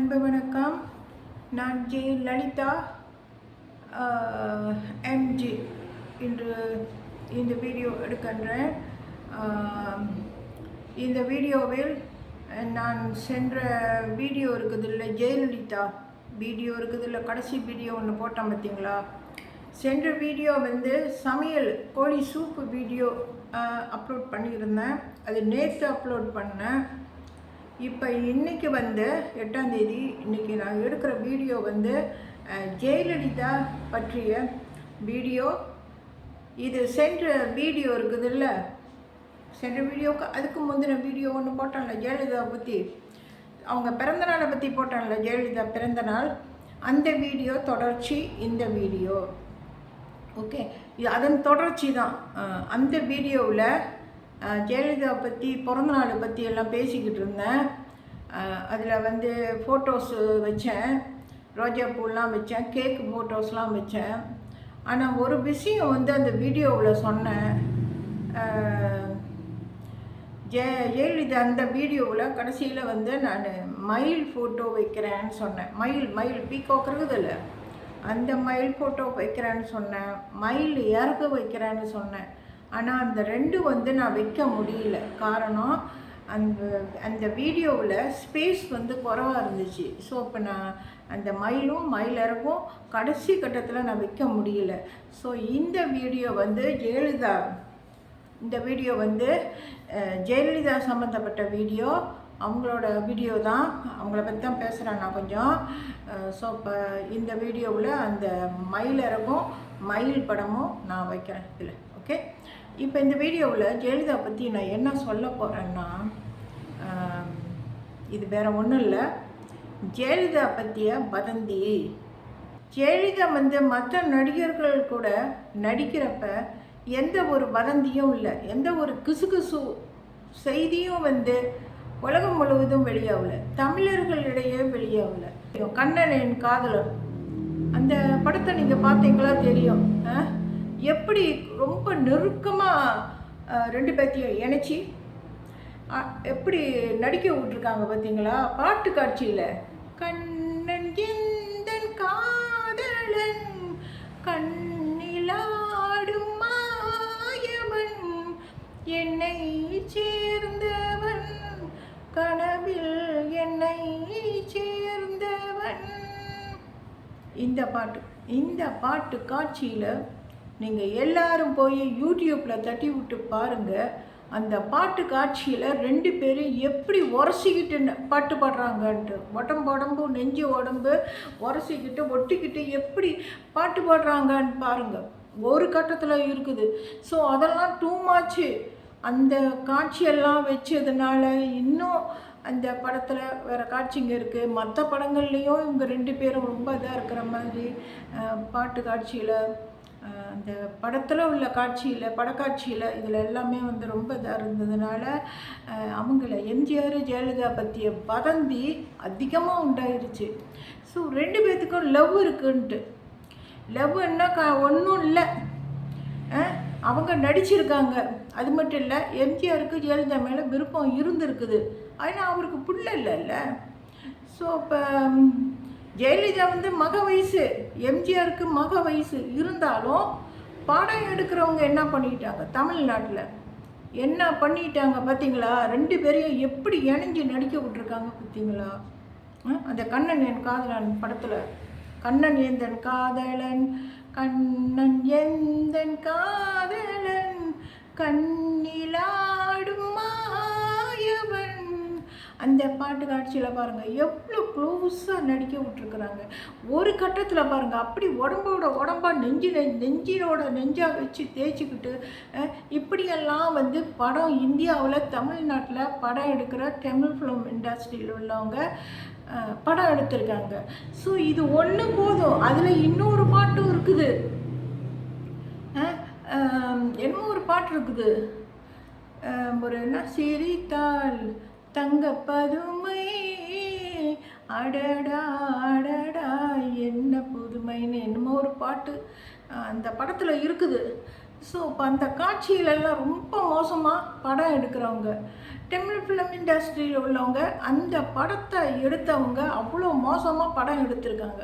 அன்பு வணக்கம். நான் ஜே லலிதா எம்ஜி இன்று இந்த வீடியோ எடுக்கின்றேன். இந்த வீடியோவில் நான் சென்ற வீடியோ இருக்குதில்ல, ஜெயலலிதா வீடியோ இருக்குதில்ல, கடைசி வீடியோ ஒன்று போட்டேன் பார்த்தீங்களா? சென்ற வீடியோ சமையல் கோழி சூப்பு வீடியோ அப்லோட் பண்ணியிருந்தேன். அது நேற்று அப்லோட் பண்ணேன். இப்போ இன்றைக்கி 8ஆம் தேதி இன்றைக்கி நான் எடுக்கிற வீடியோ ஜெயலலிதா பற்றிய வீடியோ. இது சென்ற வீடியோ இருக்குதுல்ல, சென்ற வீடியோவுக்கு அதுக்கு முந்தின வீடியோ ஒன்று போட்டான்ல ஜெயலலிதா பற்றி, அவங்க பிறந்தநாளை பற்றி போட்டான்ல, ஜெயலலிதா பிறந்தநாள். அந்த வீடியோ தொடர்ச்சி இந்த வீடியோ. ஓகே, இது அதன் தொடர்ச்சி தான். அந்த வீடியோவில் ஜெயலலிதா பற்றி, பிறந்தநாளை பற்றி எல்லாம் பேசிக்கிட்டு இருந்தேன். அதில் ஃபோட்டோஸ் வச்சேன், ரோஜா பூலாம் வச்சேன், கேக்கு ஃபோட்டோஸ்லாம் வச்சேன். ஆனால் ஒரு விஷயம் அந்த வீடியோவில் சொன்னேன். ஜெயலலிதா அந்த வீடியோவில் கடைசியில் நான் மயில் ஃபோட்டோ வைக்கிறேன்னு சொன்னேன். மயில் பீகாக் இருக்குதில்ல, அந்த மயில் ஃபோட்டோ வைக்கிறேன்னு சொன்னேன், மயில் இறகு வைக்கிறேன்னு சொன்னேன். ஆனால் அந்த ரெண்டும் நான் வைக்க முடியல. காரணம், அந்த வீடியோவில் ஸ்பேஸ் குறைவாக இருந்துச்சு. ஸோ இப்போ நான் அந்த மயில் இறகும் கடைசி கட்டத்தில் நான் வைக்க முடியல. ஸோ இந்த வீடியோ ஜெயலலிதா, இந்த வீடியோ ஜெயலலிதா சம்மந்தப்பட்ட வீடியோ, அவங்களோட வீடியோ தான். அவங்கள பற்றி தான் பேசுகிறேன் நான் கொஞ்சம். ஸோ இப்போ இந்த வீடியோவில் அந்த மயில் இறகும் மயில் படமும் நான் வைக்கிறேன் இதில். ஓகே, இப்போ இந்த வீடியோவில் ஜெயலலிதா பற்றி நான் என்ன சொல்ல போகிறேன்னா, இது வேறு ஒன்றும் இல்லை, ஜெயலலிதா பற்றிய வதந்தி. ஜெயலலிதா மற்ற நடிகர்கள் கூட நடிக்கிறப்ப எந்த ஒரு வதந்தியும் இல்லை, எந்த ஒரு கிசுகிசு செய்தியும் உலகம் முழுவதும் வெளியாகல, தமிழர்களிடையே வெளியாகல. கண்ணன் என் காதலர் அந்த படத்தை நீங்கள் பார்த்தீங்களா தெரியும். எப்படி ரொம்ப நெருக்கமாக ரெண்டு பேர்த்தையும் இணைச்சி எப்படி நடிக்க விட்டுருக்காங்க பார்த்தீங்களா? பாட்டு காட்சியில் கண்ணன் எந்தன் காதலன், கண்ணிலாடும் மாயவன், என்னை சேர்ந்தவன், கனவில் என்னை சேர்ந்தவன். இந்த பாட்டு காட்சியில் நீங்கள் எல்லாரும் போய் யூடியூப்பில் தட்டி விட்டு பாருங்கள். அந்த பாட்டு காட்சியில் ரெண்டு பேரும் எப்படி உரசிக்கிட்டு பாட்டு பாடுறாங்கன்ட்டு, உடம்பு நெஞ்சு உடம்பு உரசிக்கிட்டு ஒட்டிக்கிட்டு எப்படி பாட்டு பாடுறாங்கன்னு பாருங்கள். ஒரு கட்டத்தில் இருக்குது. ஸோ அதெல்லாம் டூ மச்சு. அந்த காட்சியெல்லாம் வச்சதுனால இன்னும் அந்த படத்தில் வேறு காட்சிங்க இருக்குது. மற்ற படங்கள்லேயும் இவங்க ரெண்டு பேரும் ரொம்ப இதாக இருக்கிற மாதிரி பாட்டு காட்சியில், அந்த படத்தில் உள்ள காட்சியில், படக்காட்சியில், இதில் எல்லாமே ரொம்ப இதாக இருந்ததுனால அவங்கள எம்ஜிஆர் ஜெயலலிதா பற்றிய வதந்தி அதிகமாக உண்டாயிருச்சு. ஸோ ரெண்டு பேர்த்துக்கும் லவ் இருக்குன்ட்டு. லவ்ன்னா ஒன்றும் இல்லை, அவங்க நடிச்சிருக்காங்க. அது மட்டும் இல்லை, எம்ஜிஆருக்கு ஜெயலலிதா மேலே விருப்பம் இருந்திருக்குது. ஆனால் அவருக்கு புள்ள இல்லைல்ல. ஸோ இப்போ ஜெயலலிதா மக வயசு, எம்ஜிஆருக்கு மக வயசு இருந்தாலும் படம் எடுக்கிறவங்க என்ன பண்ணிட்டாங்க, தமிழ்நாட்டில் என்ன பண்ணிட்டாங்க பார்த்தீங்களா? ரெண்டு பேரையும் எப்படி இணைஞ்சு நடிக்க விட்டுருக்காங்க பார்த்தீங்களா? அந்த கண்ணன் என் காதலன் படத்தில், கண்ணன் எந்தன் காதலன், கண்ணன் எந்தன் காதலன், கண்ணிலாடும் மாயவன், அந்த பாட்டு காட்சியில் பாருங்கள் எவ்வளோ க்ளோஸாக நடிக்க விட்டுருக்குறாங்க. ஒரு கட்டத்தில் பாருங்கள் அப்படி உடம்பா நெஞ்சோட நெஞ்சாக வச்சு தேய்ச்சிக்கிட்டு இப்படியெல்லாம் படம் இந்தியாவில், தமிழ்நாட்டில் படம் எடுக்கிற தமிழ் ஃபிலிம் இண்டஸ்ட்ரியில் உள்ளவங்க படம் எடுத்திருக்காங்க. ஸோ இது ஒன்று போதும். அதில் இன்னொரு பாட்டும் இருக்குது. என்னமோ ஒரு பாட்டு இருக்குது, ஒரு என்ன, சிரித்தாள் தங்க பதுமை, அடடா அடடா என்ன புதுமைன்னு என்னமோ ஒரு பாட்டு அந்த படத்தில் இருக்குது. ஸோ இப்போ அந்த காட்சியிலெல்லாம் ரொம்ப மோசமாக படம் எடுக்கிறவங்க தமிழ் ஃபிலிம் இண்டஸ்ட்ரியில் உள்ளவங்க அந்த படத்தை எடுத்தவங்க அவ்வளோ மோசமாக படம் எடுத்திருக்காங்க.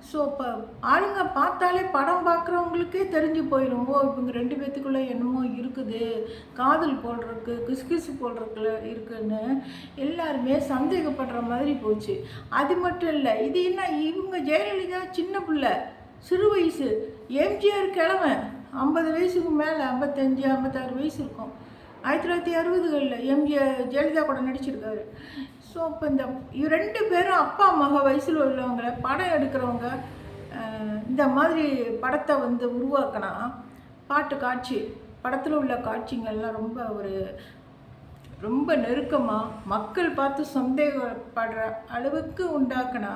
ஸோ இப்போ ஆளுங்க பார்த்தாலே படம் பார்க்குறவங்களுக்கே தெரிஞ்சு போயிடும், ஓ இவங்க 2 பேத்துக்குள்ளே என்னமோ இருக்குது, காதல் போடுறதுக்கு கிசுகிசு போடுறதுக்குள்ள இருக்குன்னு எல்லாருமே சந்தேகப்படுற மாதிரி போச்சு. அது மட்டும் இல்லை, இது என்ன இவங்க ஜெயலலிதா சின்ன பிள்ளை, சிறு வயசு, எம்ஜிஆர் கிழமை 50 வயசுக்கு மேலே, 55 56 வயசு இருக்கும். 1960களில் எம்ஜிஆர் ஜெயலலிதா கூட நடிச்சிருக்காரு. ஸோ இப்போ இந்த 2 பேரும் அப்பா மக வயசில் உள்ளவங்களை படம் எடுக்கிறவங்க இந்த மாதிரி படத்தை வந்து உருவாக்கினா பாட்டு காட்சி படத்தில் உள்ள காட்சிங்கள்லாம் ரொம்ப நெருக்கமாக மக்கள் பார்த்து சந்தேகப்படுற அளவுக்கு உண்டாக்குனா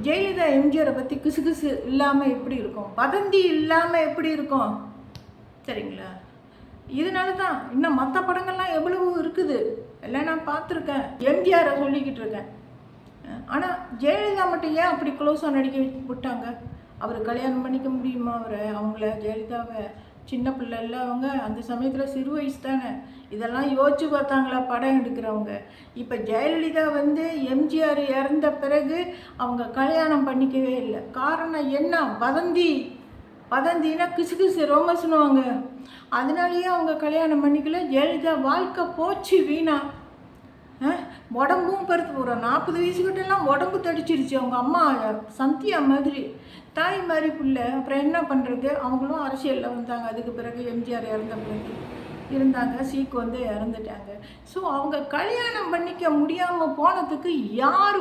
ஜெயலலிதா எம்ஜிஆரை பற்றி கிசுகிசு இல்லாமல் எப்படி இருக்கும், வதந்தி இல்லாமல் எப்படி இருக்கும் சரிங்களா? இதனால தான் இன்னும் மற்ற படங்கள்லாம் எவ்வளவு இருக்குது எல்லாம் நான் பார்த்துருக்கேன், எம்ஜிஆரை சொல்லிக்கிட்டு இருக்கேன். ஆனால் ஜெயலலிதா மட்டும் ஏன் அப்படி க்ளோஸாக நடிக்க விட்டாங்க? அவர் கல்யாணம் பண்ணிக்க முடியுமா அவங்கள ஜெயலலிதாவை? சின்ன பிள்ளை இல்லை அவங்க, அந்த சமயத்தில் சிறு வயசு தானே. இதெல்லாம் யோசிச்சு பார்த்தாங்களா படம் எடுக்கிறவங்க? இப்போ ஜெயலலிதா வந்து எம்ஜிஆர் இறந்த பிறகு அவங்க கல்யாணம் பண்ணிக்கவே இல்லை. காரணம் என்ன? வதந்தினா கிசுகிசு ரோமஸ்னுவாங்க. அதனாலேயே அவங்க கல்யாணம் பண்ணிக்கல. ஜெயலலிதா வாழ்க்கை போச்சு வீணா. உடம்பும் பருத்து போகிறோம். 40 வயசுக்கிட்டெல்லாம் உடம்பு தடிச்சிருச்சு. அவங்க அம்மா சந்தியா மாதிரி தாய் மாதிரி பிள்ளை. அப்புறம் என்ன பண்ணுறது? அவங்களும் அரசியலில் வந்தாங்க. அதுக்கு பிறகு எம்ஜிஆர் இறந்த பிறகு இருந்தாங்க. சீக்கு வந்து இறந்துட்டாங்க. ஸோ அவங்க கல்யாணம் பண்ணிக்க முடியாமல் போனதுக்கு யார்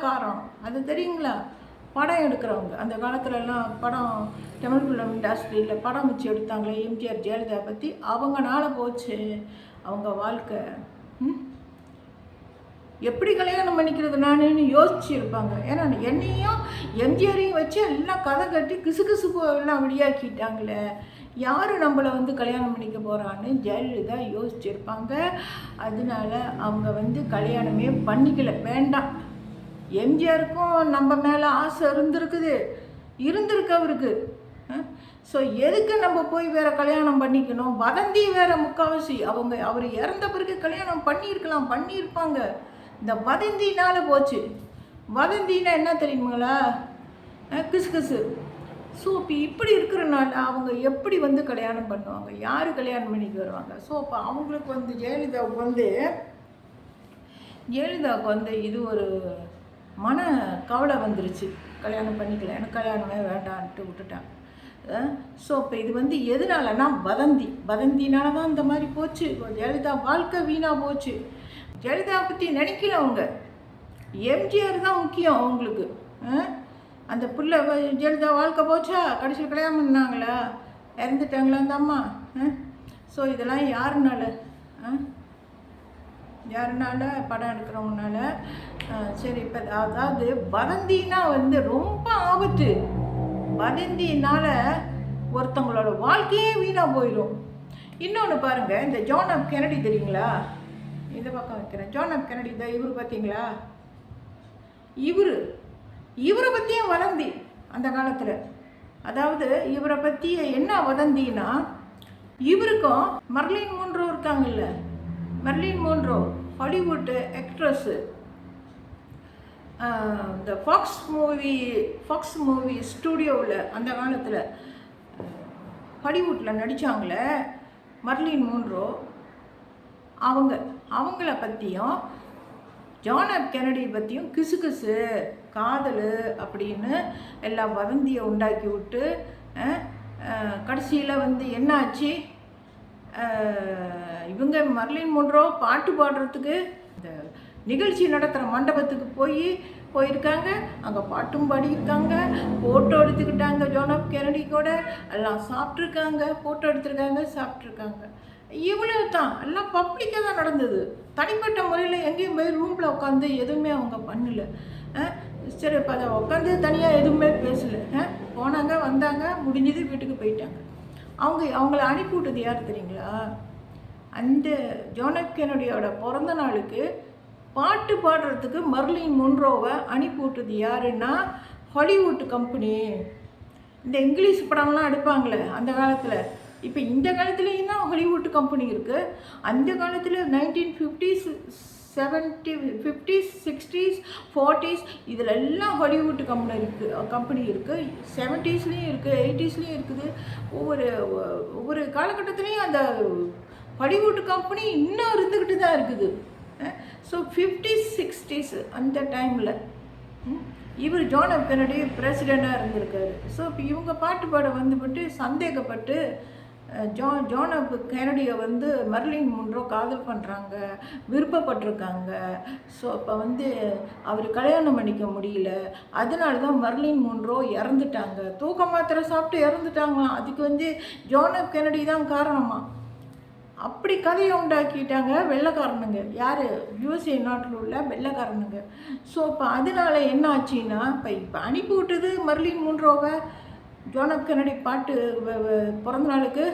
காரணம் அது தெரியுங்களா? படம் எடுக்கிறவங்க. அந்த காலத்துலலாம் படம் தமிழ் ஃபிலிம் இண்டஸ்ட்ரியில் படம் வச்சு எடுத்தாங்களே எம்ஜிஆர் ஜெயலலிதா பற்றி, அவங்கனால போச்சு அவங்க வாழ்க்கை. எப்படி கல்யாணம் பண்ணிக்கிறது நானுன்னு யோசிச்சுருப்பாங்க. ஏன்னா என்னையும் எம்ஜிஆரையும் வச்சு எல்லாம் கதை கட்டி கிசுகிசு எல்லாம் வெளியாக்கிட்டாங்களே, யார் நம்மளை வந்து கல்யாணம் பண்ணிக்க போகிறான்னு ஜெயலலிதா யோசிச்சுருப்பாங்க. அதனால அவங்க வந்து கல்யாணமே பண்ணிக்கல, வேண்டாம். எம்ஜிஆருக்கும் நம்ம மேலே ஆசை இருந்திருக்கு அவருக்கு. ஸோ எதுக்கு நம்ம போய் வேறு கல்யாணம் பண்ணிக்கணும்? வதந்தி வேறு முக்கால்வாசி. அவர் இறந்த பிறகு கல்யாணம் பண்ணியிருப்பாங்க. இந்த வதந்தினால் போச்சு. வதந்தின்னா என்ன தெரியுங்களா? கிசுகிசு. ஸோ இப்போ இப்படி இருக்கிறனால அவங்க எப்படி வந்து கல்யாணம் பண்ணுவாங்க? யார் கல்யாணம் பண்ணிக்கு வருவாங்க? ஸோ இப்போ அவங்களுக்கு வந்து ஜெயலலிதாவுக்கு வந்து இது ஒரு மன கவலை வந்துருச்சு. கல்யாணம் பண்ணிக்கல, எனக்கு கல்யாணமே வேண்டான்ட்டு விட்டுட்டாங்க. ஸோ இப்போ இது வந்து எதனாலனா வதந்தினால தான் இந்த மாதிரி போச்சு. ஜெயலலிதா வாழ்க்கை வீணாக போச்சு. ஜெயலலிதா பற்றி நினைக்கல அவங்க. எம்ஜிஆர் தான் முக்கியம் அவங்களுக்கு. அந்த பிள்ளை ஜெயலலிதா வாழ்க்கை போச்சா? கடைசியில் கல்யாணம் பண்ணாங்களா? இறந்துட்டாங்களா அந்த அம்மா? ஸோ இதெல்லாம் யாருனால படம் எடுக்கிறவங்கனால. சரி, இப்போ அதாவது வதந்தினா வந்து ரொம்ப ஆபத்து. வதந்தினால ஒருத்தவங்களோட வாழ்க்கையே வீணாக போயிடும். இன்னொன்று பாருங்கள், இந்த ஜான் எஃப் கென்னடி தெரியுங்களா? இந்த பக்கம் வைக்கிறேன். ஜான் எஃப் கென்னடி தான். இவர் பார்த்தீங்களா? இவரை பற்றியும் வதந்தி அந்த காலத்தில். அதாவது இவரை பற்றி என்ன வதந்தின்னா, இவருக்கும் மர்லின் மோன்ரோ இருக்காங்கல்ல, மர்லின் மோன்ரோ ஹாலிவுட் ஆக்ட்ரஸ்ஸு. இந்த ஃபாக்ஸ் மூவி ஸ்டூடியோவில் அந்த காலத்தில் ஹாலிவுட்டில் நடித்தாங்களே மர்லின் மோன்ரோ, அவங்கள பற்றியும் ஜான் எஃப் கென்னடி பற்றியும் கிசுகிசு காதல் அப்படின்னு எல்லா வதந்தியை உண்டாக்கி விட்டு கடைசியில் வந்து என்னாச்சு? இவங்க மர்லின் மோன்ரோ பாட்டு பாடுறதுக்கு இந்த நிகழ்ச்சி நடத்துகிற மண்டபத்துக்கு போயிருக்காங்க. அங்கே பாட்டும் பாடியிருக்காங்க, ஃபோட்டோ எடுத்துக்கிட்டாங்க. ஜான் எஃப் கென்னடி கூட எல்லாம் சாப்பிட்ருக்காங்க, ஃபோட்டோ எடுத்துருக்காங்க, சாப்பிட்ருக்காங்க. இவ்வளோ தான். எல்லாம் பப்ளிக்காக தான் நடந்தது. தனிப்பட்ட முறையில் எங்கேயும் போய் ரூமில் உட்காந்து எதுவுமே அவங்க பண்ணலை. சரி, இப்போ அதை உட்காந்து தனியாக எதுவுமே பேசலை. போனாங்க, வந்தாங்க, முடிஞ்சது, வீட்டுக்கு போயிட்டாங்க. அவங்கள அனுப்பி விட்டது யார் தெரியுங்களா? அந்த ஜான் எஃப் கென்னடியோட பிறந்த நாளுக்கு பாட்டு பாடுறதுக்கு மர்லின் மோன்ரோவை அனுப்பி விட்டது யாருன்னா ஹாலிவுட் கம்பெனி. இந்த இங்கிலீஷ் படம்லாம் எடுப்பாங்களே அந்த காலத்தில், இப்போ இந்த காலத்துலேயும் தான் ஹாலிவுட் கம்பெனி இருக்குது. அந்த காலத்தில் 1950s 50s 60s 40s இதில் எல்லாம் ஹாலிவுட் கம்பெனி இருக்குது. 70ஸ்லேயும் இருக்குது, 80ஸ்லேயும் இருக்குது. ஒவ்வொரு காலகட்டத்துலேயும் அந்த ஹாலிவுட் கம்பெனி இன்னும் இருந்துக்கிட்டு தான் இருக்குது. ஸோ 50s 60s அந்த டைமில் இவர் ஜான் எஃப் கென்னடி பிரசிடெண்ட்டாக இருந்திருக்காரு. ஸோ இப்போ இவங்க பாட்டு பாட வந்துவிட்டு சந்தேகப்பட்டு ஜான் எஃப் கென்னடியை வந்து மெர்லின் முன்ரோ காதல் பண்ணுறாங்க, விருப்பப்பட்டிருக்காங்க. ஸோ அப்போ வந்து அவர் கல்யாணம் பண்ணிக்க முடியல. அதனால தான் மெர்லின் முன்ரோ இறந்துட்டாங்க. தூக்க மாத்திரை சாப்பிட்டு இறந்துட்டாங்களாம். அதுக்கு வந்து ஜான் எஃப் கென்னடி தான் காரணமா. அப்படி கதையை உண்டாக்கிட்டாங்க வெள்ளைக்காரனுங்க. யார்? யூஎஸ்ஏ நாட்டில் உள்ள வெள்ளைக்காரனுங்க. ஸோ இப்போ அதனால என்ன ஆச்சுன்னா இப்போ அனுப்பி விட்டது மெர்லின் முன்ரோவை ஜான் எஃப் கென்னடி பாட்டு பிறந்த நாளுக்கு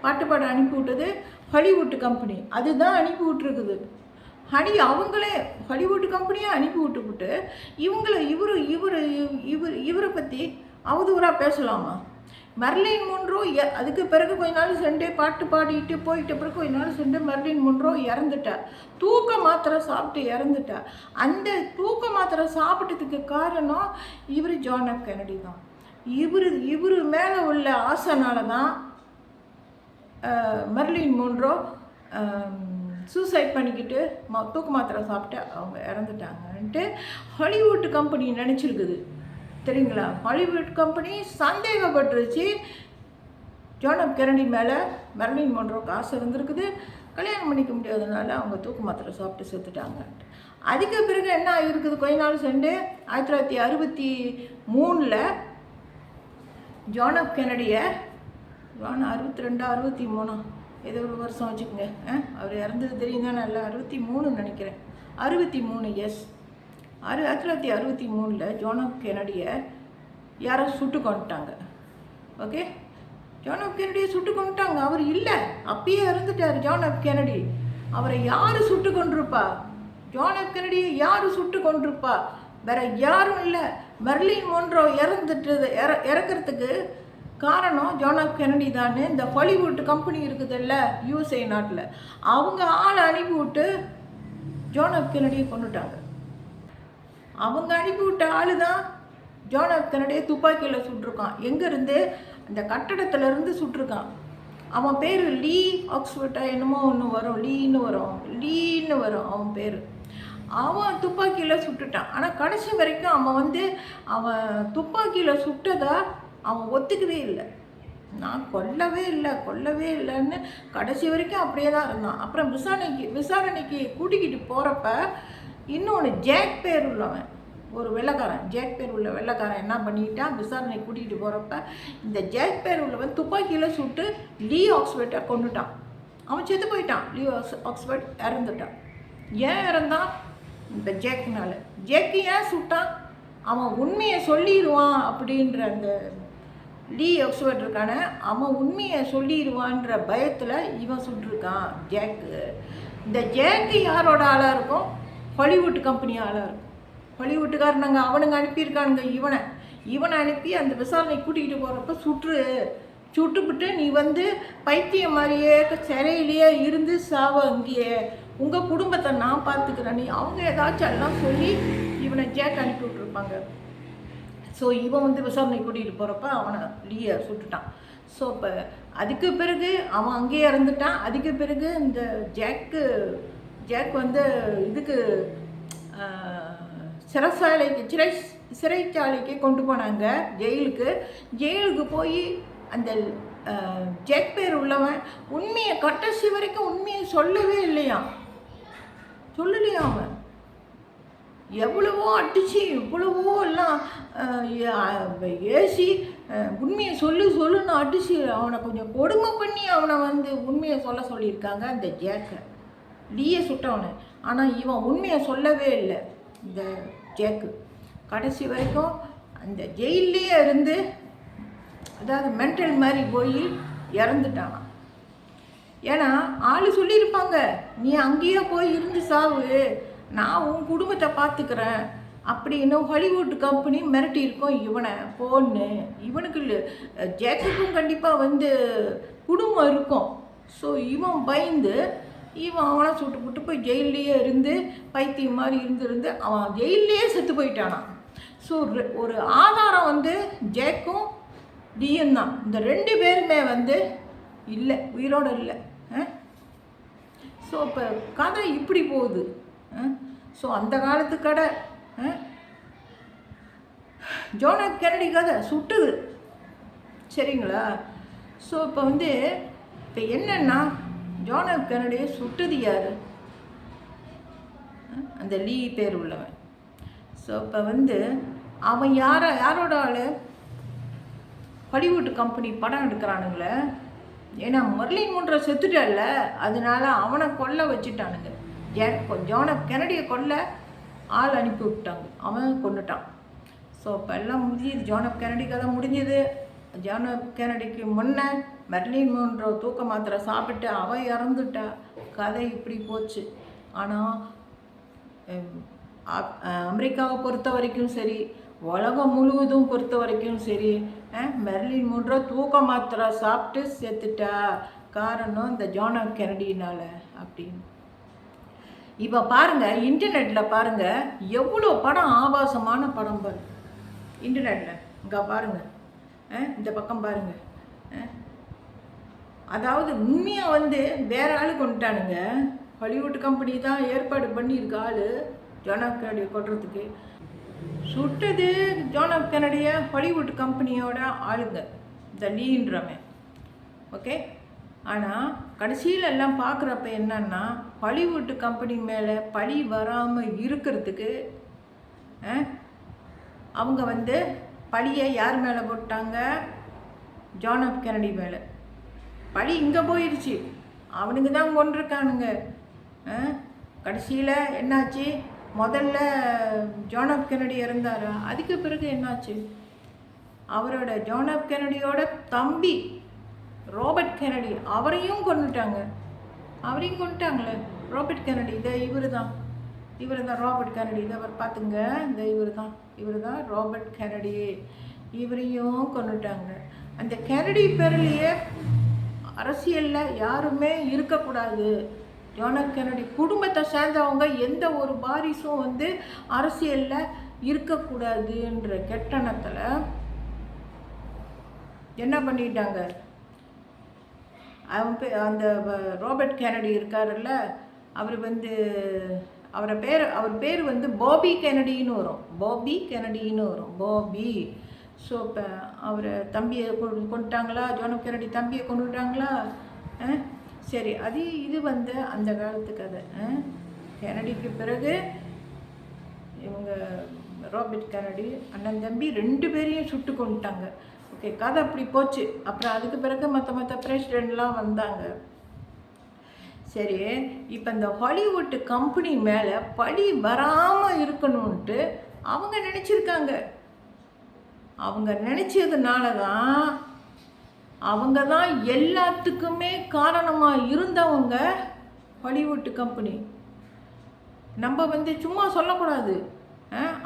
பாட்டு பாட அனுப்பி விட்டது ஹாலிவுட் கம்பெனி. அதுதான் அனுப்பி விட்டுருக்குது. அவங்களே ஹாலிவுட் கம்பெனியை அனுப்பி விட்டுவிட்டு இவரை பற்றி அவதூறாக பேசலாமா? மெர்லின் முன்ரோ அதுக்கு பிறகு கொஞ்ச நாள் சென்று பாட்டு பாடிட்டு போயிட்ட பிறகு கொஞ்ச நாள் சென்று மெர்லின் முன்ரோ இறந்துட்டா. தூக்க மாத்திரை சாப்பிட்டு இறந்துட்டா. அந்த தூக்க மாத்திரை சாப்பிட்டதுக்கு காரணம் இவர் ஜான் எஃப் கென்னடி தான். இவர் மேலே உள்ள ஆசைனால தான் மெர்லின் முன்ரோ சூசைட் பண்ணிக்கிட்டு தூக்க மாத்திரை சாப்பிட்டு அவங்க இறந்துட்டாங்கன்ட்டு ஹாலிவுட் கம்பெனி நினச்சிருக்குது. தெரியுங்களா? ஹாலிவுட் கம்பெனி சந்தேகப்பட்டுருச்சு ஜான் எஃப் கென்னடி மேலே மெர்லின் முன்ரோக்கு ஆசை இருந்திருக்குது. கல்யாணம் பண்ணிக்க முடியாதனால அவங்க தூக்கு மாத்திரை சாப்பிட்டு செத்துட்டாங்க. அதுக்கு பிறகு என்ன ஆகிருக்குது? கொஞ்ச நாள் சென்று 1963 ஜான் எஃப் கென்னடியை 62 63 ஏதோ ஒரு வருஷம் வச்சுக்கோங்க. அவர் இறந்தது தெரியும் தானே? இல்லை 63 நினைக்கிறேன். 63 எஸ் 1963 ஜான் எஃப் கென்னடியை யாரோ சுட்டு கொண்டுட்டாங்க. ஓகே, ஜான் எஃப் கென்னடியை சுட்டு கொண்டுட்டாங்க. அவர் இல்லை, அப்பயே இறந்துட்டார் ஜான் எஃப் கென்னடி. அவரை யார் சுட்டு கொண்டிருப்பா? ஜான் எஃப் கென்னடியை யார் சுட்டு கொண்டிருப்பா? வேற யாரும் இல்லை. மெர்லின் முன்ரோ இறக்கிறதுக்கு காரணம் ஜான் எஃப் கென்னடி தானே. இந்த ஹாலிவுட் கம்பெனி இருக்குதுல்ல யூஎஸ்ஏ நாட்டில், அவங்க ஆளை அனுப்பிவிட்டு ஜான் எஃப் கென்னடியை கொண்டுட்டாங்க. அவங்க அனுப்பிவிட்ட ஆள் தான் ஜான் எஃப் கென்னடியை துப்பாக்கியில் சுட்டிருக்கான். எங்கேருந்து? அந்த கட்டடத்துலேருந்து சுட்டிருக்கான். அவன் பேர் லீ ஆக்ஸ்ஃபோர்ட்டா என்னமோ ஒன்று வரும், லீன்னு வரும் அவன் பேர். அவன் துப்பாக்கியில் சுட்டுட்டான். ஆனால் கடைசி வரைக்கும் அவன் துப்பாக்கியில் சுட்டதா அவன் ஒத்துக்கவே இல்லை. நான் கொல்லவே இல்லைன்னு கடைசி வரைக்கும் அப்படியே தான் இருந்தான். அப்புறம் விசாரணைக்கு கூட்டிக்கிட்டு போகிறப்ப இன்னொன்று ஜேக் பேர் உள்ளவன் ஒரு வெள்ளைக்காரன், ஜேக் பேர் உள்ள வெள்ளைக்காரன் என்ன பண்ணிட்டான்? விசாரணை கூட்டிகிட்டு போகிறப்ப இந்த ஜேக் பேர் உள்ளவன் துப்பாக்கியில் சுட்டு லீ ஆக்ஸ்ஃபோர்ட்டை கொண்டுட்டான். அவன் செத்து போயிட்டான். லீ ஆக்ஸ்ஃபோர்ட் இறந்துட்டான். ஏன் இறந்தான்? இந்த ஜேக்னால. ஜேக்கு ஏன் சுட்டான்? அவன் உண்மையை சொல்லிடுவான் அப்படின்ற அந்த லீ ஆக்ஸ்ஃபோர்ட் இருக்கான, அவன் உண்மையை சொல்லிடுவான்ற பயத்தில் இவன் சுட்டிருக்கான் ஜேக்கு. இந்த ஜேக்கு யாரோட ஆளாக இருக்கும்? ஹாலிவுட் கம்பெனி ஆளாக இருக்கும். ஹாலிவுட்டுக்காரனுங்க அவனுங்க அனுப்பியிருக்கானுங்க இவனை அனுப்பி அந்த விசாரணை கூட்டிகிட்டு போகிறப்ப சுட்டுப்பிட்டு நீ வந்து பைத்தியம் மாதிரியே சிறையிலேயே இருந்து சாவ, அங்கேயே உங்கள் குடும்பத்தை நான் பார்த்துக்கிறேன், நீ அவங்க ஏதாச்சும் எல்லாம் சொல்லி இவனை ஜேக் அனுப்பி விட்ருப்பாங்க. ஸோ இவன் வந்து விசாரணை கூட்டிகிட்டு போகிறப்ப அவனை லீயை சுட்டுட்டான். ஸோ இப்போ அதுக்கு பிறகு அவன் அங்கேயே இறந்துட்டான். அதுக்கு பிறகு இந்த ஜேக் வந்து இதுக்கு சிறைச்சாலைக்கு கொண்டு போனாங்க, ஜெயிலுக்கு போய் அந்த ஜேக் பேர் உள்ளவன் உண்மையை கடைசி வரைக்கும் உண்மையை சொல்லவே இல்லையா. அவன் எவ்வளவோ அடித்து இவ்வளவோ எல்லாம் ஏசி உண்மையை சொல்லுன்னு அடித்து அவனை கொஞ்சம் கொடுமை பண்ணி அவனை வந்து உண்மையை சொல்லியிருக்காங்க அந்த ஜேக்கை, லீயை சுட்டவனை. ஆனால் இவன் உண்மையை சொல்லவே இல்லை. இந்த ஜேக்கு கடைசி வரைக்கும் அந்த ஜெயிலே இருந்து அதாவது மென்டல் மாதிரி போய் இறந்துட்டான். ஏன்னா ஆள் சொல்லியிருப்பாங்க, நீ அங்கேயே போய் இருந்து சாவு, நான் உன் குடும்பத்தை பார்த்துக்கிறேன் அப்படின்னு ஹாலிவுட் கம்பெனி மிரட்டி இருக்கோம் இவனை போன்னு. இவனுக்கு ஜேக்குக்கும் கண்டிப்பாக வந்து குடும்பம் இருக்கும். ஸோ இவன் பயந்து அவனை சுட்டு புட்டு போய் ஜெயிலையே இருந்து பைத்தியம் மாதிரி இருந்து அவன் ஜெயிலையே செத்து போயிட்டானான். ஸோ ஒரு ஆதாரம் வந்து ஜேக்கும் டியும் தான். இந்த 2 பேருமே வந்து இல்லை, உயிரோடு இல்லை. ஸோ இப்போ கதை இப்படி போகுது. ஸோ அந்த காலத்து கதை ஜான் எஃப் கென்னடி கதை சுட்டுது, சரிங்களா? ஸோ இப்போ வந்து இப்போ என்னென்னா ஜான் எஃப் கென்னடியை சுட்டது யார்? அந்த லீ பேர் உள்ளவன். ஸோ இப்போ வந்து அவன் யாரோட ஆள்? ஹாலிவுட் கம்பெனி படம் எடுக்கிறானுங்களே. ஏன்னா மெர்லின் மொன்ரோ செத்துட்டல்ல, அதனால அவனை கொல்ல வச்சுட்டானுங்க. ஜான் எஃப் கென்னடியை கொல்ல ஆள் அனுப்பி விட்டாங்க, அவன் கொண்டுட்டான். ஸோ இப்போ எல்லாம் முடிஞ்சுது, ஜான் எஃப் கென்னடி கதை முடிஞ்சுது. ஜான் எஃப் கென்னடிக்கு முன்னே மெர்லின் மொன்ரோ தூக்க மாத்திரை சாப்பிட்டு அவன் இறந்துட்டா. கதை இப்படி போச்சு. ஆனால் அமெரிக்காவை பொறுத்த வரைக்கும் சரி, உலகம் முழுவதும் பொறுத்த வரைக்கும் சரி, மெர்லின் மொன்ரோ தூக்க மாத்திரை சாப்பிட்டு செத்துட்டா. காரணம் இந்த ஜான் எஃப் கென்னடினால அப்படின்னு. இப்போ பாருங்கள், இன்டர்நெட்டில் பாருங்கள் எவ்வளோ படம், ஆபாசமான படம் பாருங்க இன்டர்நெட்டில். இங்கே பாருங்கள், இந்த பக்கம் பாருங்கள். அதாவது உண்மையாக வந்து வேற ஆள் கொண்டுட்டானுங்க. ஹாலிவுட் கம்பெனி தான் ஏற்பாடு பண்ணியிருக்க ஆள் ஜான் எஃப் கென்னடியை கொல்றதுக்கு. சுட்டது ஜான் எஃப் கென்னடியை ஹாலிவுட் கம்பெனியோட ஆளுங்க, இந்த லீன்றவன். ஓகே. ஆனால் கடைசியில் எல்லாம் பார்க்குறப்ப என்னன்னா, ஹாலிவுட் கம்பெனி மேலே பழி வராமல் இருக்கிறதுக்கு அவங்க வந்து பழியை யார் மேலே போட்டாங்க? ஜான் எஃப் கென்னடி மேலே. பழி இங்கே போயிடுச்சு, அவனுக்கு தான் கொண்டிருக்கானுங்க. கடைசியில் என்னாச்சு? முதல்ல ஜான் எஃப் கென்னடி இறந்தாரா, அதுக்கு பிறகு என்னாச்சு? அவரோட ஜான் எஃப் கென்னடியோட தம்பி ராபர்ட் கென்னடி, அவரையும் கொண்டுட்டாங்களே. ராபர்ட் கென்னடி, இதை இவர் தான் ராபர்ட் கென்னடி. இதை அவர் பார்த்துங்க, இந்த இவர் தான் ராபர்ட் கென்னடி. இவரையும் கொண்டுட்டாங்க. அந்த கென்னடி பேர்லேயே அரசியலில் யாருமே இருக்கக்கூடாது. ஜான் எஃப் கென்னடி குடும்பத்தை சேர்ந்தவங்க எந்த ஒரு வாரிசும் வந்து அரசியலில் இருக்கக்கூடாதுன்ற கெட்டணத்தில் என்ன பண்ணிட்டாங்க? அந்த ராபர்ட் கென்னடி இருக்காருல்ல, அவர் வந்து அவர் பேர் வந்து பாபி கென்னடின்னு வரும். பாபி. ஸோ இப்போ அவரை தம்பியை கொண்டுட்டாங்களா? ஜான் எஃப் கென்னடி தம்பியை கொண்டுட்டாங்களா? சரி, இது வந்து அந்த காலத்து கதை. கென்னடிக்கு பிறகு இவங்க ராபர்ட் கென்னடி அண்ணன் தம்பி 2 பேரையும் சுட்டு கொண்டுட்டாங்க. ஓகே, கதை அப்படி போச்சு. அப்புறம் அதுக்கு பிறகு மற்ற பிரசிடெண்ட்லாம் வந்தாங்க. சரி, இப்போ இந்த ஹாலிவுட் கம்பெனி மேலே பழி வராமல் இருக்கணும்ன்ட்டு அவங்க நினச்சிருக்காங்க. அவங்க நினச்சதுனால தான் அவங்க தான் எல்லாத்துக்குமே காரணமாக இருந்தவங்க ஹாலிவுட் கம்பெனி. நம்ம வந்து சும்மா சொல்லக்கூடாது,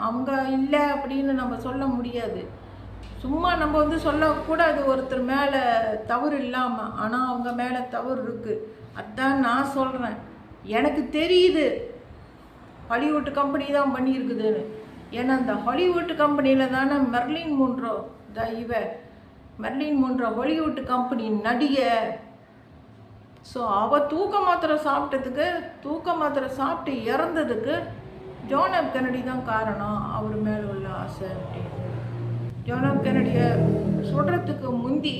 அவங்க இல்லை அப்படின்னு நம்ம சொல்ல முடியாது. சும்மா நம்ம வந்து சொல்லக்கூடாது ஒருத்தர் மேலே தவறு இல்லாமல். ஆனால் அவங்க மேலே தவறு இருக்குது. அதுதான் நான் சொல்கிறேன். எனக்கு தெரியுது ஹாலிவுட் கம்பெனி தான் பண்ணியிருக்குதுன்னு. ஏன்னா அந்த ஹாலிவுட் கம்பெனியில் தானே மெர்லின் மொன்ரோ ஹாலிவுட் கம்பெனி நடிகை. ஸோ அவள் தூக்க மாத்திரை சாப்பிட்டு இறந்ததுக்கு ஜான் எஃப் கென்னடி தான் காரணம். அவர் மேலே உள்ள ஆசை அப்படின்னு. ஜான் எஃப் கென்னடியை சுடுறதுக்கு முந்தி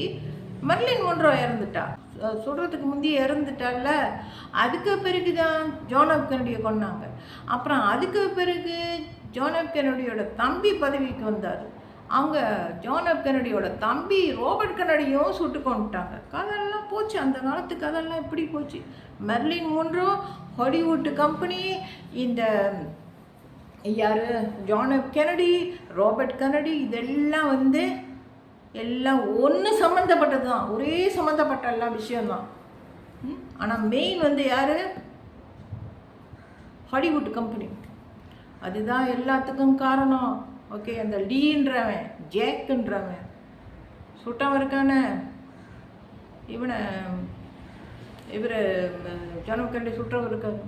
மெர்லின் மொன்ரோ இறந்துட்டால. அதுக்கு பிறகு தான் ஜான் எஃப் கென்னடியை கொண்டாங்க. அப்புறம் அதுக்கு பிறகு ஜான் எஃப் கென்னடியோட தம்பி பதவிக்கு வந்தார். அவங்க ஜான் எஃப் கென்னடியோட தம்பி ராபர்ட் கென்னடியும் சுட்டு கொண்டுட்டாங்க. கதெல்லாம் போச்சு, அந்த காலத்து கதெல்லாம் இப்படி போச்சு. மெர்லின் மொன்ரோ, ஹாலிவுட் கம்பெனி, இந்த யார் John F Kennedy, Robert Kennedy, இதெல்லாம் வந்து எல்லாம் ஒன்று சம்மந்தப்பட்டது தான், ஒரே சம்மந்தப்பட்ட எல்லா விஷயம்தான். ஆனால் மெயின் வந்து யார்? Hollywood company. அதுதான் எல்லாத்துக்கும் காரணம். ஓகே, அந்த லீன்றவன் ஜேக்குன்றவன் சுட்டவன் இருக்கானே, இவர் ஜான் எஃப் கென்னடி சுட்டவர் இருக்காரு,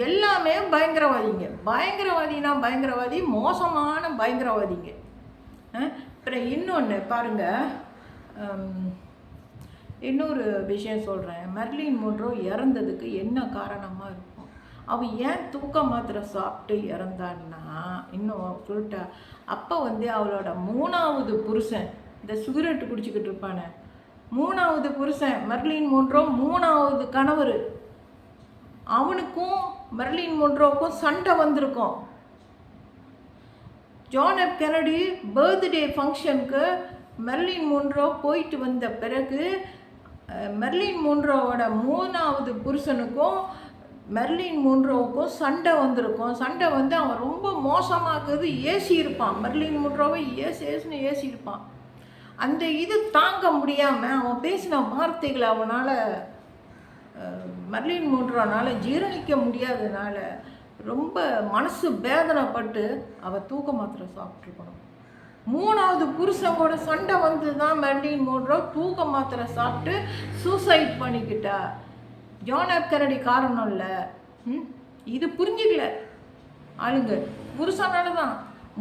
எல்லாமே பயங்கரவாதிங்க. பயங்கரவாதி, மோசமான பயங்கரவாதிங்க. அப்புறம் இன்னொன்று பாருங்கள், இன்னொரு விஷயம் சொல்கிறேன். மெர்லின் மொன்ரோ இறந்ததுக்கு என்ன காரணமாக இருக்கும்? அவள் ஏன் தூக்க மாத்திரை சாப்பிட்டு இறந்தான்னா, இன்னும் சொல்லிட்டா, அப்போ அவளோட 3வது புருஷன், இந்த சிகரெட்டு குடிச்சிக்கிட்டு இருப்பானே 3வது புருஷன் மெர்லின் மொன்ரோ 3வது கணவர், அவனுக்கும் மெர்லின் மொன்ரோவுக்கும் சண்டை வந்திருக்கும். ஜான் எஃப் கென்னடி பர்த்டே ஃபங்க்ஷனுக்கு மெர்லின் மொன்ரோ போயிட்டு வந்த பிறகு மெர்லின் மொன்ரோவோட 3வது புருஷனுக்கும் மெர்லின் மொன்ரோவுக்கும் சண்டை வந்திருக்கும். சண்டை வந்து அவன் ரொம்ப மோசமாக்குது, ஏசி இருப்பான். மெர்லின் மொன்ரோவை ஏசுன்னு ஏசி இருப்பான். அந்த இது தாங்க முடியாமல் அவன் பேசின வார்த்தைகளை அவனால் மெர்லின் மொன்ரோனால் ஜீரணிக்க முடியாததுனால ரொம்ப மனசு வேதனைப்பட்டு அவள் தூக்க மாத்திரை சாப்பிட்ருக்கணும். 3வது புருஷன் கூட சண்டை வந்து தான் மெர்லின் மொன்ரோ தூக்க மாத்திரை சாப்பிட்டு சூசைட் பண்ணிக்கிட்டா. ஜான் எஃப் கென்னடி காரணம் இல்லை. இது புரிஞ்சிக்கல ஆளுங்க. புருஷனால தான்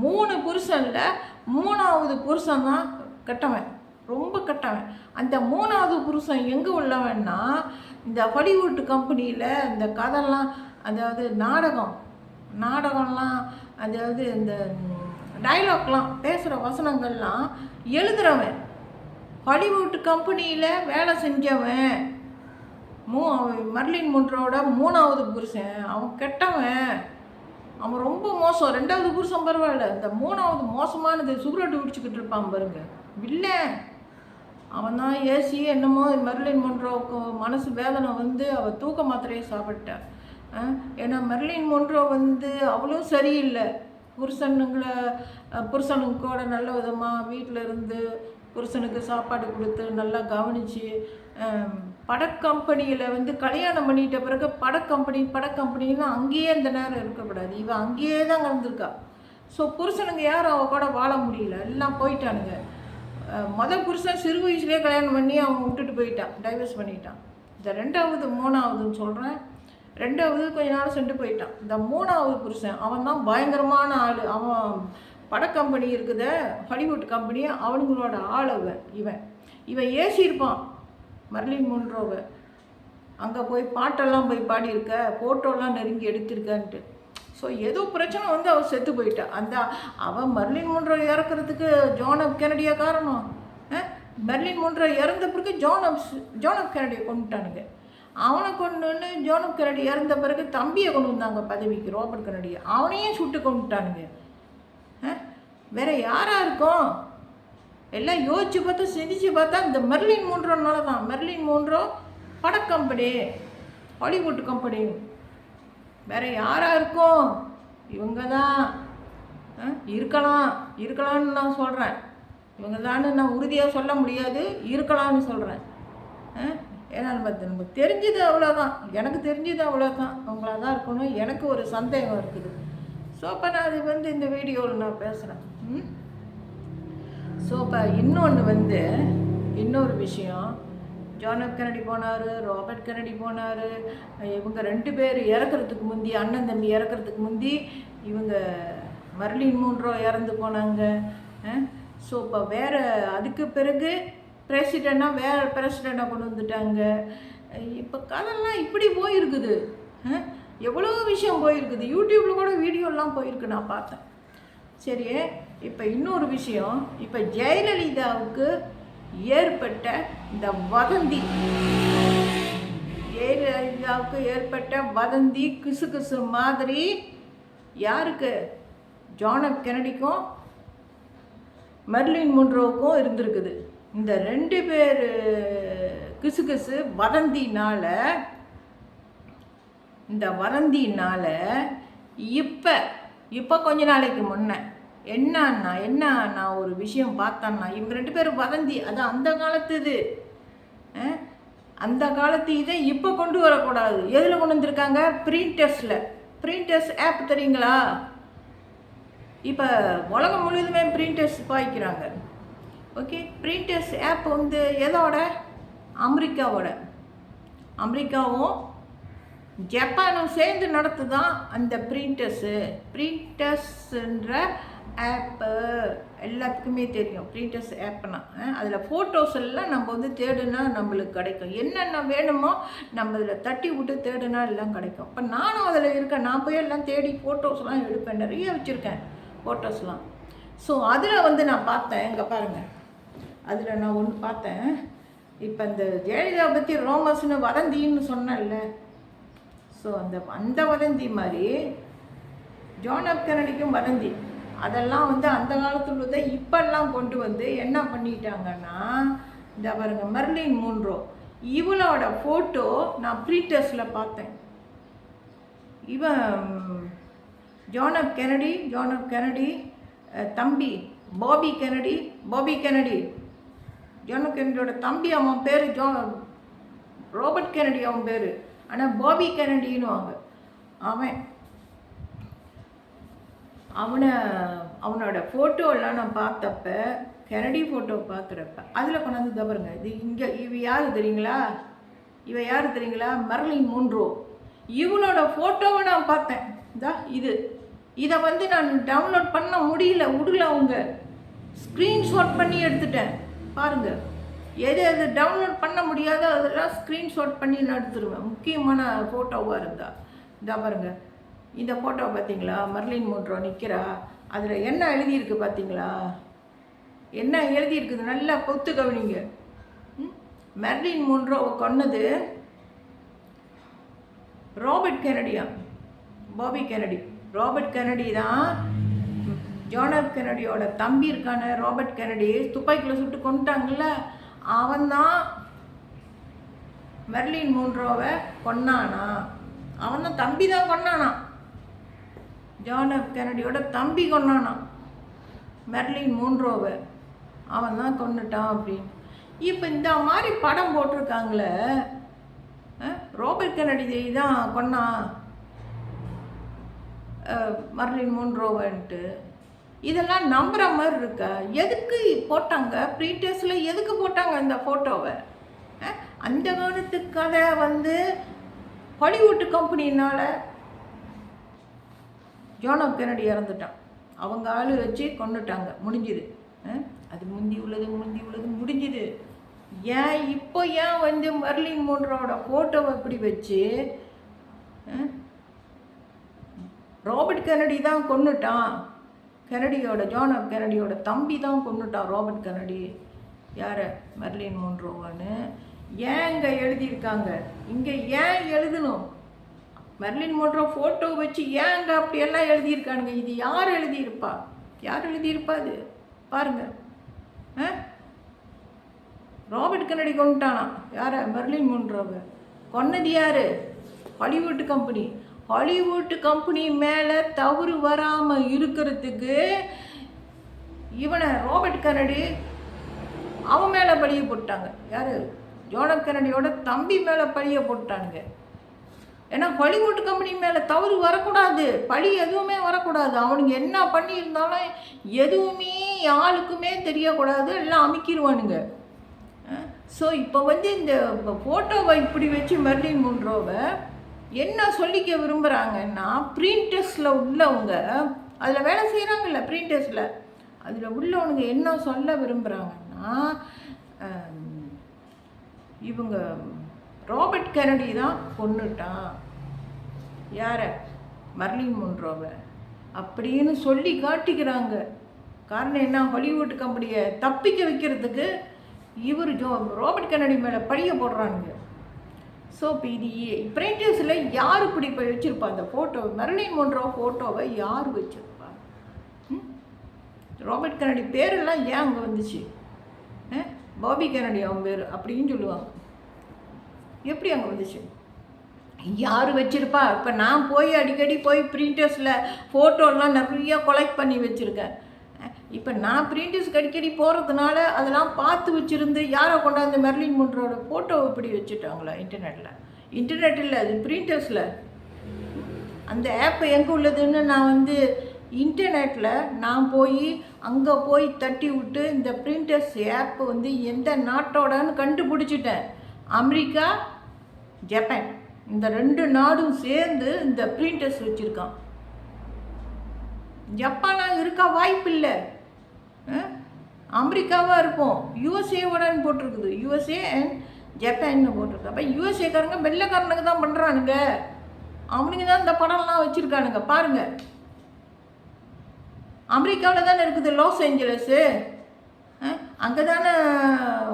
3 புருஷனில் 3வது புருஷன் தான் கெட்டவன், ரொம்ப கெட்டவன். அந்த 3வது புருஷன் எங்கே உள்ளவன்னா, இந்த ஹாலிவுட் கம்பெனியில் இந்த கதைலாம், அதாவது நாடகம்லாம், அதாவது இந்த டைலாக்லாம் பேசுகிற வசனங்கள்லாம் எழுதுகிறவன், ஹாலிவுட் கம்பெனியில் வேலை செஞ்சவன், மெர்லின் மொன்ரோட 3வது புருஷன். அவன் கெட்டவன், அவன் ரொம்ப மோசம். 2வது புருஷன் பரவாயில்ல, இந்த 3வது மோசமானது சிகரெட்டு குடிச்சிக்கிட்டு இருப்பான் பாருங்க, இல்லை அவன் தான் ஏசி. என்னமோ மெர்லின் மொன்ரோவுக்கு மனசு வேதனை வந்து அவள் தூக்க மாத்திரையை சாப்பிட்டான். ஏன்னா மெர்லின் மொன்ரோ அவளும் சரியில்லை. புருஷனுக்கு கூட நல்ல விதமாக வீட்டில் இருந்து புருஷனுக்கு சாப்பாடு கொடுத்து நல்லா கவனித்து, படக்கம்பெனியில் கல்யாணம் பண்ணிட்ட பிறகு படக்கம்பெனின்னா அங்கேயே இந்த நேரம் இருக்கக்கூடாது. இவன் அங்கேயே தான் கலந்துருக்கா. ஸோ புருஷனுங்க யாரும் அவள் கூட வாழ முடியல, எல்லாம் போயிட்டானுங்க. மொதல் புருஷன் சிறு வயசுலேயே கல்யாணம் பண்ணி அவன் விட்டுட்டு போயிட்டான், டைவர்ஸ் பண்ணிட்டான். இந்த 2வது 3வதுன்னு சொல்கிறேன், 2வது கொஞ்ச நாள் சென்று போயிட்டான். இந்த 3வது புருஷன் அவன் தான் பயங்கரமான ஆள். அவன் படக்கம்பெனி இருக்குத, ஹாலிவுட் கம்பெனி, அவனுங்களோட ஆள் இவன் ஏசி இருப்பான் மெர்லின் மொன்ரோவை. அங்கே போய் பாட்டெல்லாம் போய் பாடியிருக்க, ஃபோட்டோலாம் நெருங்கி எடுத்திருக்கான்ட்டு. ஸோ ஏதோ பிரச்சனை அவள் செத்து போயிட்டா. அவன் மெர்லின் மொன்ரோ இறக்குறதுக்கு ஜான் எஃப் கென்னடியா காரணம். மெர்லின் மொன்ரோ இறந்த பிறகு ஜான் எஃப் கென்னடியை கொண்டுட்டானுங்க. அவனை கொண்டுன்னு ஜான் எஃப் கென்னடி இறந்த பிறகு தம்பியை கொண்டு வந்தாங்க பதவிக்கு, ராபர்ட் கென்னடியை. அவனையும் சுட்டு கொண்டுட்டானுங்க. வேற யாராக இருக்கும்? எல்லாம் யோசிச்சு பார்த்தா, சிந்திச்சு பார்த்தா இந்த மெர்லின் மொன்ரோனால தான். மெர்லின் மொன்ரோ படக்கம்பெனி, ஹாலிவுட் கம்பெனி, வேற யாராக இருக்கும்? இவங்க தான் இருக்கலாம்னு நான் சொல்கிறேன். இவங்க தான் நான் உறுதியாக சொல்ல முடியாது, இருக்கலாம்னு சொல்கிறேன். ஏன்னா நமக்கு தெரிஞ்சது அவ்வளோதான், எனக்கு தெரிஞ்சது அவ்வளோதான். அவங்களா தான் இருக்கணும், எனக்கு ஒரு சந்தேகம் இருக்குது. ஸோ அப்போ நான் அது இந்த வீடியோவில் நான் பேசுகிறேன். ஸோ இப்போ இன்னொரு விஷயம், ஜான் எஃப் கென்னடி போனார், ராபர்ட் கென்னடி போனார். இவங்க 2 பேர் இறக்குறதுக்கு முந்தி, அண்ணன் தம்பி இறக்குறதுக்கு முந்தி இவங்க மெர்லின் மொன்ரோ இறந்து போனாங்க. ஸோ இப்போ அதுக்கு பிறகு வேறு பிரசிடெண்ட்டாக கொண்டு வந்துட்டாங்க. இப்போ கதைலாம் இப்படி போயிருக்குது, எவ்வளோ விஷயம் போயிருக்குது. யூடியூப்பில் கூட வீடியோலாம் போயிருக்கு, நான் பார்த்தேன். சரி, இப்போ இன்னொரு விஷயம், இப்போ ஜெயலலிதாவுக்கு ஏற்பட்ட இந்த வதந்தி, ஜெயலலிதாவுக்கு ஏற்பட்ட வதந்தி கிசு மாதிரி யாருக்கு? ஜான் எஃப் கென்னடிக்கும் மெர்லின் மொன்ரோவுக்கும் இருந்திருக்குது. இந்த 2 பேர் கிசு வதந்தினால இப்போ கொஞ்ச நாளைக்கு முன்ன என்ன ஒரு விஷயம் பார்த்தேன்னா, இவங்க 2 பேரும் வதந்தி, அது அந்த காலத்து இதை இப்போ கொண்டு வரக்கூடாது. எதில் கொண்டு வந்திருக்காங்க? பிரிண்டர்ஸ் ஆப் தெரியுங்களா? இப்போ உலகம் முழுவதுமே பிரிண்டர்ஸ் பாய்க்கிறாங்க. ஓகே, பிரிண்டர்ஸ் ஆப் வந்து எதோட? அமெரிக்காவும் ஜப்பானும் சேர்ந்து நடத்துதான் அந்த பிரிண்டர்ஸ்ன்ற ஆப்பு. எல்லாத்துக்குமே தெரியும் பிரிண்டர்ஸ் ஆப்னா. அதில் ஃபோட்டோஸ் எல்லாம் நம்ம வந்து தேடுனா நம்மளுக்கு கிடைக்கும். என்னென்ன வேணுமோ நம்ம இதில் தட்டி விட்டு தேடுனா எல்லாம் கிடைக்கும். இப்போ நானும் அதில் இருக்கேன். நான் போய் எல்லாம் தேடி ஃபோட்டோஸ்லாம் எடுப்பேன். நிறைய வச்சுருக்கேன் ஃபோட்டோஸ்லாம். ஸோ அதில் வந்து நான் பார்த்தேன். இங்கே பாருங்கள், அதில் நான் ஒன்று பார்த்தேன். இப்போ இந்த ஜெயலலிதா பற்றி ரோமஸ்னு வதந்தின்னு சொன்னேன்ல. ஸோ அந்த வதந்தி மாதிரி ஜான் எஃப் கென்னடிக்கும் வதந்தி. அதெல்லாம் வந்து அந்த காலத்தில் உள்ளதை இப்பெல்லாம் கொண்டு வந்து என்ன பண்ணிட்டாங்கன்னா, இந்த பாருங்க மெர்லின் மோன்ரோ இவளோட ஃபோட்டோ நான் ப்ரீட்டர்ஸில் பார்த்தேன். இவன் ஜான் எஃப் கென்னடி தம்பி பாபி கென்னடி. ஜான் எஃப் கென்னடியோட தம்பி, அவன் பேர் ராபர்ட் கென்னடி அவன் பேர். ஆனால் பாபி கென்னடின்னுவாங்க. அவனோட ஃபோட்டோலாம் நான் பார்த்தப்ப, கென்னடி ஃபோட்டோ பார்க்குறப்ப அதில் கொண்டாந்து தவறுங்க. இது இங்கே இவ யார் தெரியுங்களா? Merlin Munro. இவனோட ஃபோட்டோவை நான் பார்த்தேன். இதை வந்து நான் டவுன்லோட் பண்ண முடியல, விடல. அவங்க ஸ்க்ரீன்ஷாட் பண்ணி எடுத்துட்டேன். பாருங்கள், எது டவுன்லோட் பண்ண முடியாதோ அதெல்லாம் ஸ்க்ரீன்ஷாட் பண்ணி நான் எடுத்துருவேன். முக்கியமான ஃபோட்டோவாக இருந்தால் பாருங்கள். இந்த ஃபோட்டோ பார்த்தீங்களா? மெர்லின் மோன்ரோ நிற்கிறா. அதில் என்ன எழுதியிருக்கு பார்த்தீங்களா? என்ன எழுதியிருக்குது நல்லா பொத்து கவனிங்க. மெர்லின் மோன்ரோவை கொன்னது ராபர்ட் கென்னடியா, பாபி கென்னடி. ராபர்ட் கென்னடி தான் ஜான் எஃப் கென்னடியோட தம்பி இருக்கான ராபர்ட் கென்னடி துப்பாக்கியில் சுட்டு கொண்டுட்டாங்கல்ல, அவன்தான் மெர்லின் மோன்ரோவை கொன்னானா. அவன் தான் தம்பி தான் கொன்னானா. ஜான் எஃப் கென்னடியோட தம்பி கொன்னானா மெர்லின் மோன்ரோவை. அவன் தான் கொண்டுட்டான் அப்படின்னு. இப்போ இந்த மாதிரி படம் போட்டிருக்காங்களே, ராபர்ட் கென்னடி தான் கொன்னா மெர்லின் மோன்ரோவன்ட்டு. இதெல்லாம் நம்புகிற மாதிரி இருக்கா? எதுக்கு போட்டாங்க ப்ரீட்டர்ஸில்? எதுக்கு போட்டாங்க இந்த ஃபோட்டோவை? அந்த காலத்து கதை வந்து ஹாலிவுட் கம்பெனினால் ஜான் எஃப் கென்னடி இறந்துட்டான். அவங்க ஆள் வச்சு கொண்டுட்டாங்க, முடிஞ்சுது. அது முந்தி உள்ளது முடிஞ்சுது. இப்போ வந்து மெர்லின் மோன்ரோட ஃபோட்டோவை இப்படி வச்சு ராபர்ட் கென்னடி தான் கொண்டுட்டான். ஜான் எஃப் கென்னடியோட தம்பி தான் கொண்டுட்டான் ராபர்ட் கென்னடி. யார்? மெர்லின் மோன்ரோவான்னு ஏங்க எழுதியிருக்காங்க? இங்கே ஏன் எழுதணும்? மெர்லின் மோன்ரோ ஃபோட்டோ வச்சு ஏங்க அப்படியெல்லாம் எழுதியிருக்கானுங்க? இது யார் எழுதியிருப்பா? அது பாருங்கள். ராபர்ட் கென்னடி கொண்டுட்டானா? யாரை? மெர்லின் மோன்ரோவை. கொன்னது யார்? ஹாலிவுட் கம்பெனி மேலே தவறு வராமல் இருக்கிறதுக்கு இவனை ராபர்ட் கென்னடி அவன் மேலே பழிய போட்டாங்க. யார்? ஜான் எஃப் கென்னடியோட தம்பி மேலே பழிய போட்டானுங்க. ஏன்னா ஹாலிவுட் கம்பெனி மேலே தவறு வரக்கூடாது, பழி எதுவுமே வரக்கூடாது. அவனுங்க என்ன பண்ணியிருந்தாலும் எதுவுமே யாருக்குமே தெரியக்கூடாது, எல்லாம் அமுக்கிடுவானுங்க. ஸோ இப்போ வந்து இந்த ஃபோட்டோவை இப்படி வச்சு மெர்லின் மோன்ரோவை என்ன சொல்லிக்க விரும்புகிறாங்கன்னா, பிரிண்டர்ஸில் உள்ளவங்க, அதில் வேலை செய்கிறாங்கல்ல பிரிண்டர்ஸில், அதில் உள்ளவனுங்க என்ன சொல்ல விரும்புகிறாங்கன்னா, இவங்க ராபர்ட் கென்னடி தான் கொன்னுட்டான். யாரை? மெர்லின் மோன்ரோவை அப்படின்னு சொல்லி காட்டிக்கிறாங்க. காரணம் என்ன? ஹாலிவுட் கம்பெனியை தப்பிக்க வைக்கிறதுக்கு இவர் ராபர்ட் கென்னடி மேலே பழிய போடுறானுங்க. ஸோ இப்போ இது பிரிண்டர்ஸில் யார் இப்படி இப்போ வச்சுருப்பா? அந்த ஃபோட்டோ மெர்லின் மோன்ரோ ஃபோட்டோவை யார் வச்சுருப்பா? ராபர்ட் கென்னடி பேரெல்லாம் ஏன் அங்கே வந்துச்சு? பாபி கென்னடி அவன் பேர் அப்படின்னு சொல்லுவாங்க. எப்படி அங்கே வந்துச்சு? யார் வச்சுருப்பா? இப்போ நான் அடிக்கடி போய் பிரிண்டர்ஸில் ஃபோட்டோலாம் நிறையா கொலெக்ட் பண்ணி வச்சுருக்கேன். இப்போ நான் பிரிண்டர்ஸ்க்கு அடிக்கடி போகிறதுனால அதெல்லாம் பார்த்து வச்சுருந்து யாரை கொண்டாந்து மெர்லின் மோன்ரோட ஃபோட்டோவை இப்படி வச்சுட்டாங்களா? இன்டர்நெட் இல்லை, அது பிரிண்டர்ஸில். அந்த ஆப் எங்கே உள்ளதுன்னு நான் வந்து இன்டர்நெட்டில் நான் போய் அங்கே போய் தட்டி விட்டு இந்த பிரிண்டர்ஸ் ஆப் வந்து எந்த நாட்டோடன்னு கண்டுபிடிச்சிட்டேன். அமெரிக்கா, ஜப்பான், இந்த 2 நாடும் சேர்ந்து இந்த பிரிண்டர்ஸ் வச்சுருக்கான். ஜப்பானாக இருக்க வாய்ப்பில்லை, அமெரிக்காவாக இருப்போம். யூஎஸ்ஏவோடன்னு போட்டிருக்குது, யூஎஸ்ஏ அண்ட் ஜப்பான்னு போட்டிருக்கு. அப்போ யூஎஸ்ஏக்காரங்க வெள்ளைக்காரனுக்கு தான் பண்ணுறானுங்க, அவனுக்கு தான் இந்த படம்லாம் வச்சுருக்கானுங்க. பாருங்கள், அமெரிக்காவில் தானே இருக்குது லாஸ் ஏஞ்சலஸு, அங்கே தானே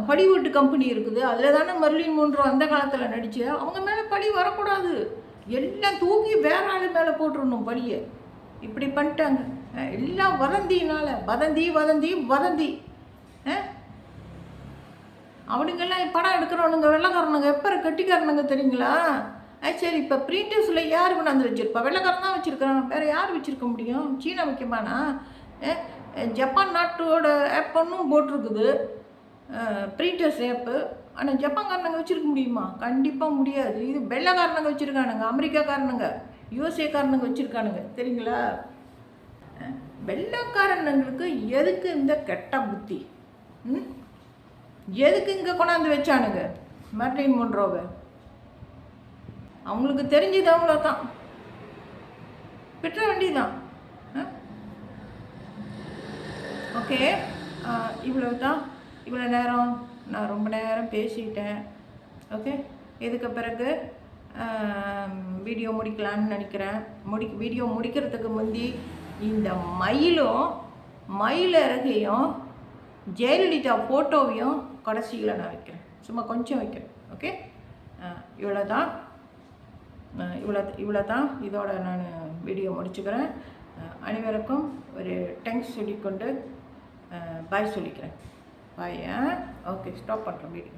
ஹாலிவுட் கம்பெனி இருக்குது, அதில் தானே மர்லின் மோன்ரோ அந்த காலத்தில் நடிச்சு. அவங்க மேலே பழி வரக்கூடாது, எல்லாம் தூக்கி வேற ஆள் மேலே போட்டுருணும் பழியை. இப்படி பண்ணிட்டாங்க, எல்லாம் வதந்தினால. வதந்தி வதந்தி வதந்தி. அவனுங்கெல்லாம் படம் எடுக்கிறவனுங்க வெள்ளைக்காரனுங்க, எப்போ கட்டிக்காரனுங்க தெரியுங்களா? சரி, இப்போ பிரிண்டர்ஸில் யார் கொண்டாந்து வச்சுருப்பா? வெள்ளைக்காரன் தான் வச்சுருக்கான், வேறு யார் வச்சுருக்க முடியும்? சீனா வைக்கமானா? ஜப்பான் நாட்டோட ஆப் ஒன்றும் போட்டிருக்குது பிரிண்டர்ஸ் ஆப்பு, ஆனால் ஜப்பான்காரனுங்க வச்சுருக்க முடியுமா? கண்டிப்பாக முடியாது. இது வெள்ளைக்காரனுங்க வச்சுருக்கானுங்க, அமெரிக்காக்காரனுங்க, யூஎஸ்ஏக்காரனுங்க வச்சுருக்கானுங்க, தெரியுங்களா? வெள்ளைக்காரனுங்களுக்கு எதுக்கு இந்த கெட்ட புத்தி? எதுக்கு இங்கே கொண்டாந்து வச்சானுங்க மர்லின் மோன்ரோவை? அவங்களுக்கு தெரிஞ்சது அவ்வளோதான், பெற்ற வேண்டியதான். ஓகே, இவ்வளோ தான். இவ்வளோ நேரம் நான் ரொம்ப நேரம் பேசிட்டேன். ஓகே, இதுக்கு பிறகு வீடியோ முடிக்கலான்னு நினைக்கிறேன். வீடியோ முடிக்கிறதுக்கு முந்தி இந்த மயில் இறகையும் ஜெயலலிதா ஃபோட்டோவையும் கடைசியில் நான் வைக்கிறேன், சும்மா கொஞ்சம் வைக்கிறேன். ஓகே, இவ்வளோ தான். இதோட நான் வீடியோ முடிச்சுக்கிறேன். அனைவருக்கும் ஒரு தேங்க்ஸ் சொல்லிக்கொண்டு பாய் சொல்லிக்கிறேன். பாய். ஓகே, ஸ்டாப் பண்ணுறேன் வீடியோ.